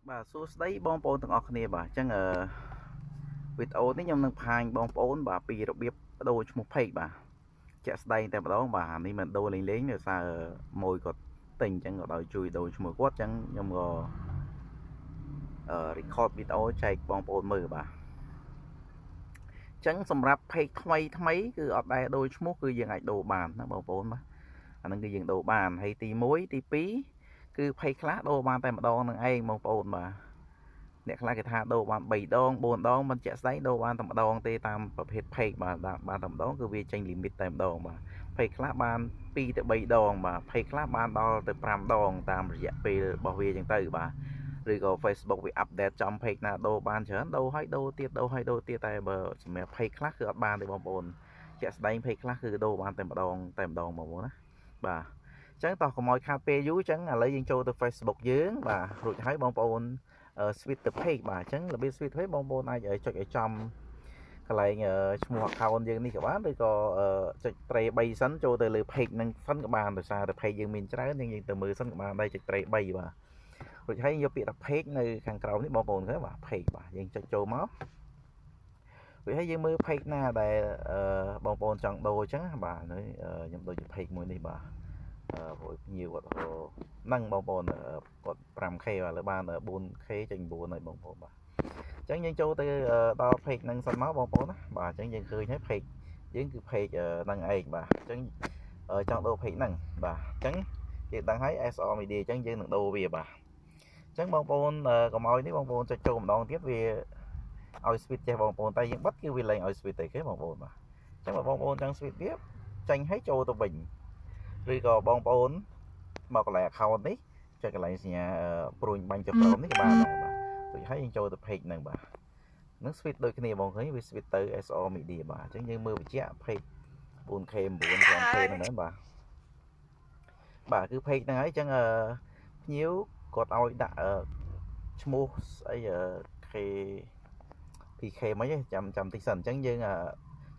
បាទសួស្តីបងប្អូនទាំងអស់គ្នាបាទអញ្ចឹងវីដេអូនេះខ្ញុំនឹងបង្ហាញបងប្អូនបាទពីរបៀបបដូរឈ្មោះ page បាទជាក់ស្ដែងតែម្ដងបាទនេះមិនដូរលេងដោយសារមួយគាត់ទិញអញ្ចឹងក៏ដោយជួយដូរឈ្មោះគាត់អញ្ចឹងខ្ញុំក៏record វីដេអូចែកបងប្អូនមើលបាទអញ្ចឹងសម្រាប់ page ថ្មីគឺអត់ដែលដូរឈ្មោះគឺយើងអាចដូរបានណាបងប្អូនបាទអាហ្នឹងគឺយើងដូរបានហើយទី1ទី2គឺ page ខ្លះដូរបានតែម្ដងនឹងឯងបងប្អូនបាទអ្នកខ្លះគេថាដូរបាន3ដង4ដងមិនជាក់ស្ដែងដូរបានតែម្ដងទេតាមប្រភេទ page បាទបានតែម្ដងគឺវាចេញ limit តែម្ដងបាទ page ខ្លះបាន2ទៅ3ដងបាទ page ខ្លះបានដល់ទៅ5ដងតាមរយៈពេលរបស់វាចឹងទៅបាទឬក៏ Facebook វា update ចំ page ណាដូរបានច្រើនដូរឲ្យដូរទៀតដូរឲ្យដូរទៀតតែបើសម្រាប់ page ខ្លះគឺអត់បានទេបងប្អូនជាក់ស្ដែង page ខ្លះគឺដូរបានតែម្ដងបងប្អូនណាបាទអញ្ចឹងតោះកុំឲ្យខាតពេលយូរអញ្ចឹងឥឡូវយើងចូលទៅ Facebook យើងបាទរួចហើយបងប្អូនswitch ទៅ page បាទអញ្ចឹងរបៀប switch ទៅបងប្អូនអាចចុចឲ្យចំកន្លែងឈ្មោះ account យើងនេះក៏បានឬក៏ចុចត្រេ3សិនចូលទៅលើ page ហ្នឹងសិនក៏បានដោយសារតែ page យើងមានច្រើនយើងទៅមើលសិនក៏បានដែរចុចត្រេ3បាទរួចហើយយកពាក្យថា page នៅខាងក្រោមនេះបងប្អូនឃើញបាទ page បាទយើងចុចចូលមករួចហើយយើងមើល page ណាដែលបងប្អូនចង់ដូរអញ្ចឹងបាទខ្ញុំដូរជា page មួយនេះបាទព្រោះភ្ញៀវគាត់ហ្នឹងបងប្អូនគាត់ 5k បាទលើបាន 4k ចេញ9ហើយបងប្អូនបាទអញ្ចឹងយើងចូលទៅដល់ page ហ្នឹងសិនមកបងប្អូនណាបាទអញ្ចឹងយើងឃើញហើយ page យើងគឺ page ហ្នឹងឯងបាទអញ្ចឹងចង់ដូរ page ហ្នឹងបាទអញ្ចឹងយើងដឹងហើយ SR Media អញ្ចឹងយើងនឹងដូរវាបាទអញ្ចឹងបងប្អូនកុំឲ្យនេះបងប្អូនចុចចូលម្ដងទៀតវាឲ្យ switch ចេះបងប្អូនតែយើងបិទគឺវាលែងឲ្យ switch ទេគេបងប្អូនបាទអញ្ចឹងបងប្អូនចង់ switch វាចាញ់ឲ្យចូលទៅវិញឬក៏បងប្អូនមកកន្លែង account នេះចុចកន្លែងសញ្ញាព្រួយបាញ់ចប្រមនេះក៏បានដែរបាទរួចហើយយើងចូលទៅ page ហ្នឹងបាទនឹង switch ដូចគ្នាបងឃើញវា switch ទៅ SR Media បាទអញ្ចឹងយើងមើលបញ្ជាក់ page 4k 9 5k ហ្នឹងដែរបាទគឺ page ហ្នឹងហើយអញ្ចឹងភ្ញៀវគាត់ឲ្យដាក់ឈ្មោះស្អីk PK មិនទេចាំតិចសិនអញ្ចឹងយើង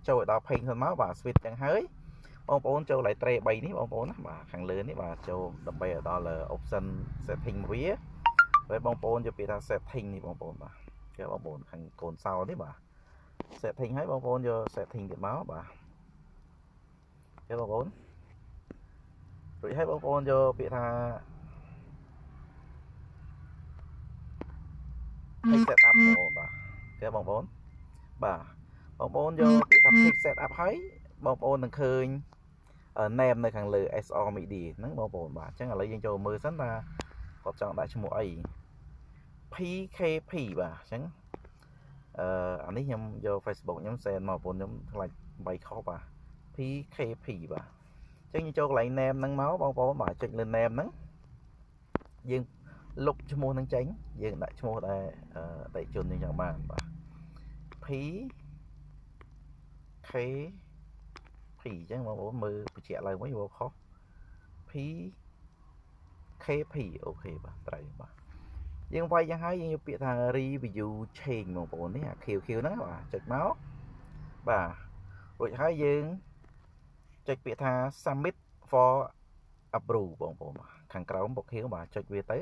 ចូលដល់ page ហ្នឹងមកបាទ switch អញ្ចឹងហើយបងប្អូនចូលកន្លែងត្រេ3នេះបងប្អូនណាបាទខាងលើនេះបាទចូលដើម្បីឲ្យដល់ option setting វាហើយបងប្អូនយកពាក្យថា setting នេះបងប្អូនបាទគេបងប្អូនខាងកូនសោនេះបាទ setting ហើយបងប្អូនយក setting ទៀតមកបាទគេបងប្អូនរួចហើយបងប្អូនយកពាក្យថា page set up បងប្អូនបាទគេបងប្អូនបាទបងប្អូនយកពាក្យថា page set up ហើយបងប្អូននឹងឃើញ name នៅខាងលើ SR Media ហ្នឹងបងប្អូនបាទអញ្ចឹងឥឡូវយើងចូលមើលសិនថាគាត់ចង់ដាក់ឈ្មោះអី PKP បាទអញ្ចឹងអានេះខ្ញុំយក Facebook ខ្ញុំ send មកបងប្អូនខ្ញុំខ្លាចបាយខុសបាទ PKP បាទអញ្ចឹងយើងចូលកន្លែង name ហ្នឹងមកបងប្អូនបាទចុចលើ name ហ្នឹងយើងលុបឈ្មោះហ្នឹងចេញយើងដាក់ឈ្មោះដែលអតិជនយើងចង់បានបាទ PK P អញ្ចឹងបងប្អូនមើលបញ្ជាក់ឡើងវិញវាខុស PKP អូខេបាទត្រូវបាទយើងវាយយ៉ាងហើយយើងយកពាក្យថា review change បងប្អូននេះអា QQ ហ្នឹងបាទចុចមកបាទរួចហើយយើងចុចពាក្យថា submit for approve បងប្អូនបាទខាងក្រោមបុកខៀវបាទចុចវាទៅ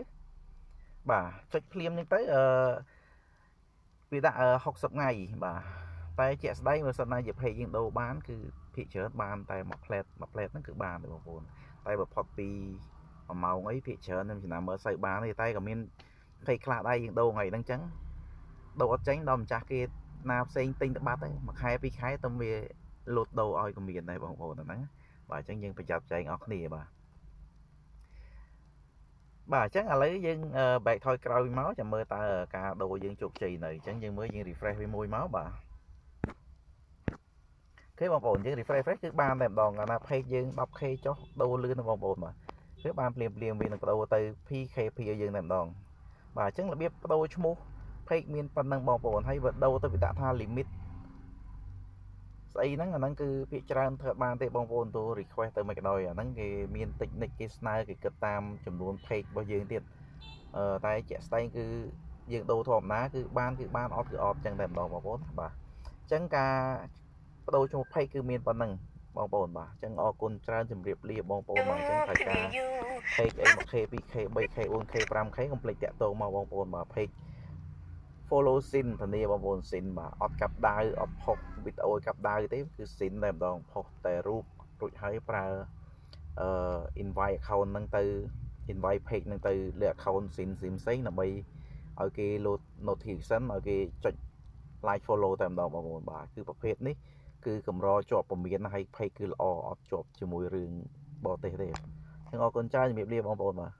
បាទចុចភ្លាមហ្នឹងទៅវាដាក់60ថ្ងៃបាទតែជាក់ស្ដែងបើសិនណាជា page យើងដូរបានគឺភាគច្រើនបានតែមួយផ្លែតហ្នឹងគឺបានទេបងប្អូនតែបើផុតពី1ម៉ោងអីភាគច្រើនខ្ញុំចំណាំមើលសូវបានទេតែក៏មាន page ខ្លះដែរយើងដូរថ្ងៃហ្នឹងចឹងដូរអត់ចេញដល់ម្ចាស់គេណាផ្សេងទិញទៅបាត់ហើយមួយខែពីរខែទៅវាលូតដូរឲ្យក៏មានដែរបងប្អូនហ្នឹងបាទអញ្ចឹងយើងប្រយ័ត្នចែងអស់គ្នាបាទអញ្ចឹងឥឡូវយើង back ថយក្រោយមកចាំមើលតើការដូរយើងជោគជ័យនៅអញ្ចឹងយើងមើលយើង refresh វាមួយមកបាទអូខេបងប្អូនយើង refresh គឺបានតែម្ដងកាលណា page យើង 10k ចុះដូរលឿនណាបងប្អូនបាទគឺបានភ្លាមវានឹងបដូរទៅ PKP ឲ្យយើងតែម្ដងបាទអញ្ចឹងរបៀបបដូរឈ្មោះ page មានប៉ុណ្ណឹងបងប្អូនហើយបើដូរទៅវាដាក់ថា limit ស្អីហ្នឹងអាហ្នឹងគឺភាគច្រើនធ្វើបានទេបងប្អូនទូ request ទៅមិនក៏ដោយអាហ្នឹងគេមាន technique គេស្នើគេគិតតាមចំនួន page របស់យើងទៀតតែជាក់ស្ដែងគឺយើងដូរធម្មតាគឺបានអត់គឺអត់ចឹងតែម្ដងបងប្អូនបាទអញ្ចឹងការបដូរឈ្មោះ page គឺមានប៉ុណ្ណឹង បងប្អូនបាទអញ្ចឹងអរគុណច្រើនជម្រាបលាបងប្អូនបាទអញ្ចឹងត្រូវការ page អី 1k 2k 3k 4k 5k កុំភ្លេចតាក់ទងមកបងប្អូនបាទ page follow ស៊ីនធានាបងប្អូនស៊ីនបាទអត់កាប់ដាវអត់ផុសវីដេអូកាប់ដាវទេគឺស៊ីនតែម្ដងផុសតែរូបរួចហើយប្រើinvite account ហ្នឹងទៅ invite page ហ្នឹងទៅលើ account ស៊ីនផ្សេងដើម្បីឲ្យគេ load notification ឲ្យគេចុច like follow តែម្ដងបងប្អូនបាទគឺប្រភេទនេះគឺកម្រជាប់ពមៀនហើយ page គឺល្អអត់ជាប់ជាមួយរឿងបរទេសទេអញ្ចឹងអរគុណច្រើនជំរាបលាបងប្អូនបាទ